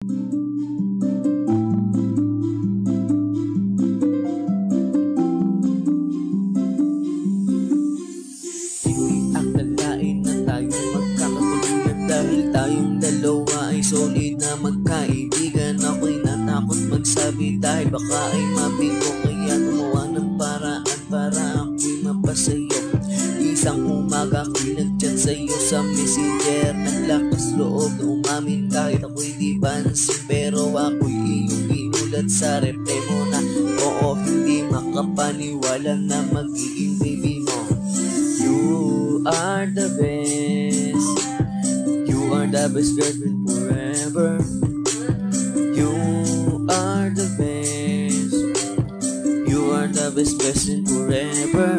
Hindi akalain na tayo magkakatuluyan dahil tayong dalawa ay solid na magkaibigan. Ako'y natakot magsabi dahil baka ay mabigo, kaya gumawa ng paraan para ako'y mapasayo. Isang umaga ako'y nag-chat sa'yo sa messenger, naglakas loob na umamin kahit ako'y di pansin. Pero ako'y iyong ginulat sa reply mo na oo, hindi makapaniwala na magiging baby mo. You are the best, you are the best girlfriend forever. You are the best, you are the best friend forever.